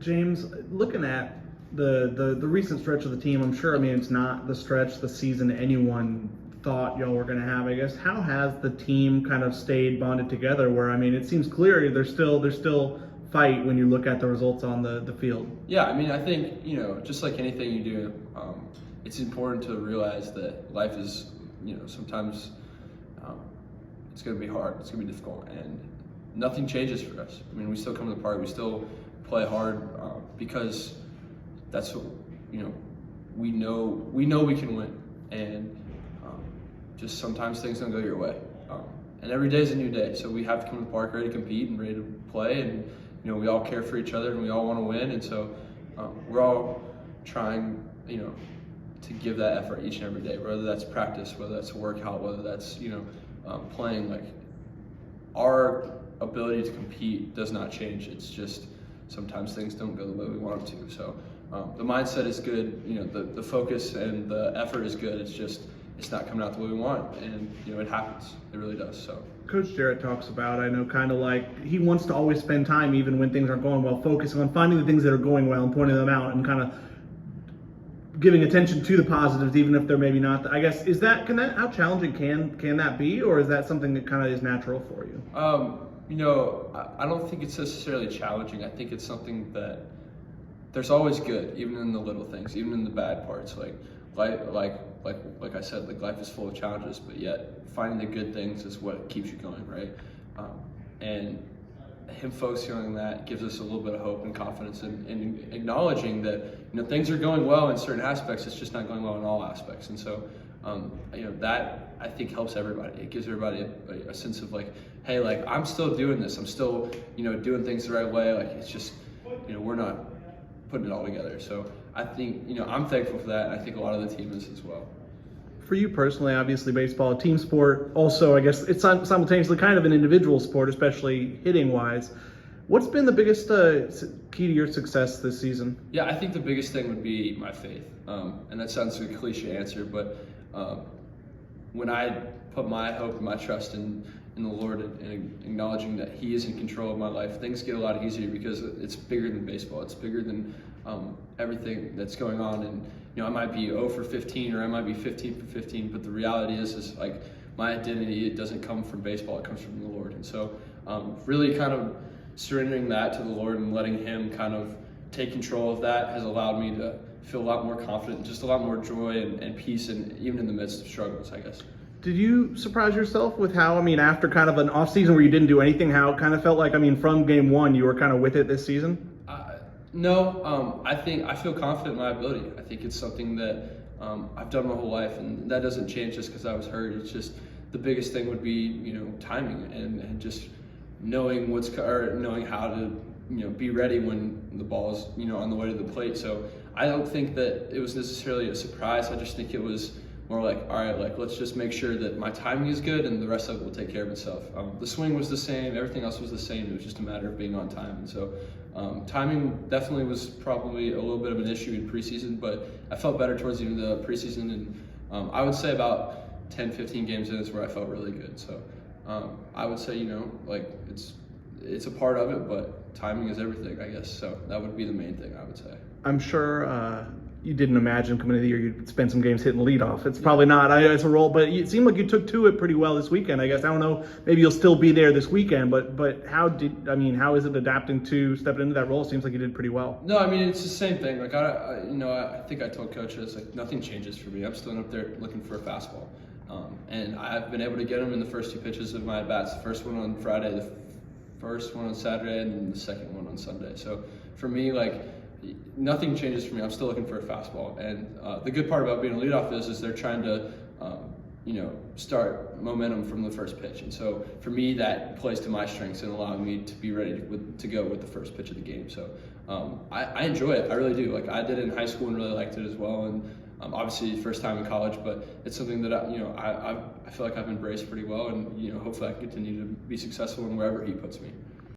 James, looking at the recent stretch of the team, I'm sure, I mean, it's not the stretch, the season anyone thought y'all were going to have, I guess. How has the team kind of stayed bonded together where, I mean, it seems clear there's still fight when you look at the results on the field? Yeah, I mean, I think, just like anything you do, it's important to realize that life is, sometimes it's going to be hard, it's going to be difficult, and nothing changes for us. I mean, we still come to the park, we still play hard because that's what, we know we can win, and just sometimes things don't go your way. And every day is a new day, so we have to come to the park ready to compete and ready to play, and we all care for each other and we all want to win, and so we're all trying, to give that effort each and every day, whether that's practice, whether that's a workout, whether that's, playing. Like, our ability to compete does not change. It's just sometimes things don't go the way we want them to. So the mindset is good, the focus and the effort is good. It's not coming out the way we want, and it happens. It really does. So Coach Jarrett talks about, I know, kind of like he wants to always spend time, even when things aren't going well, focusing on finding the things that are going well and pointing them out and kind of giving attention to the positives, even if they're maybe not. I guess, how challenging can that be, or is that something that kind of is natural for you? I don't think it's necessarily challenging. I think it's something that there's always good, even in the little things, even in the bad parts. Like I said, like, life is full of challenges, but yet finding the good things is what keeps you going, right? And him focusing on that gives us a little bit of hope and confidence in acknowledging that things are going well in certain aspects. It's just not going well in all aspects, and so that, I think, helps everybody. It gives everybody a sense of like, hey, like, I'm still doing this. I'm still doing things the right way. Like, it's just we're not putting it all together. So I think I'm thankful for that, and I think a lot of the team is as well. For you personally, obviously baseball, a team sport. Also, I guess it's simultaneously kind of an individual sport, especially hitting wise. What's been the biggest key to your success this season? Yeah, I think the biggest thing would be my faith. And that sounds like a cliche answer, but when I put my hope and my trust in the Lord and acknowledging that He is in control of my life, things get a lot easier because it's bigger than baseball. It's bigger than everything that's going on. And I might be 0 for 15 or I might be 15 for 15, but the reality is like, my identity, it doesn't come from baseball, it comes from the Lord. And so really kind of surrendering that to the Lord and letting Him kind of take control of that has allowed me to feel a lot more confident, just a lot more joy and peace, and even in the midst of struggles, I guess. Did you surprise yourself with how, after kind of an off season where you didn't do anything, how it kind of felt like, from game one, you were kind of with it this season? No, I feel confident in my ability. I think it's something that I've done my whole life, and that doesn't change just because I was hurt. It's just the biggest thing would be, timing and just knowing knowing how to, be ready when the ball is, on the way to the plate. So I don't think that it was necessarily a surprise. I just think it was more like, all right, like, let's just make sure that my timing is good and the rest of it will take care of itself. The swing was the same, everything else was the same. It was just a matter of being on time. And so timing definitely was probably a little bit of an issue in preseason, but I felt better towards the end of the preseason. And I would say about 10, 15 games in is where I felt really good. So I would say, like, it's a part of it, but timing is everything, I guess. So that would be the main thing, I would say. I'm sure you didn't imagine coming into the year you'd spend some games hitting leadoff. It's probably not. It's a role, but it seemed like you took to it pretty well this weekend. I guess, I don't know, maybe you'll still be there this weekend, but how is it adapting to stepping into that role? It seems like you did pretty well. No, it's the same thing. Like, I think I told coaches, like, nothing changes for me. I'm still up there looking for a fastball. And I've been able to get them in the first two pitches of my at-bats. The first one on Friday, the first one on Saturday, and then the second one on Sunday. So for me, like, nothing changes for me. I'm still looking for a fastball. And the good part about being a leadoff is they're trying to, start momentum from the first pitch. And so for me, that plays to my strengths and allowing me to be ready to go with the first pitch of the game. So I enjoy it. I really do. Like, I did it in high school and really liked it as well. And obviously first time in college, but it's something that I feel like I've embraced pretty well. And hopefully I can continue to be successful in wherever He puts me.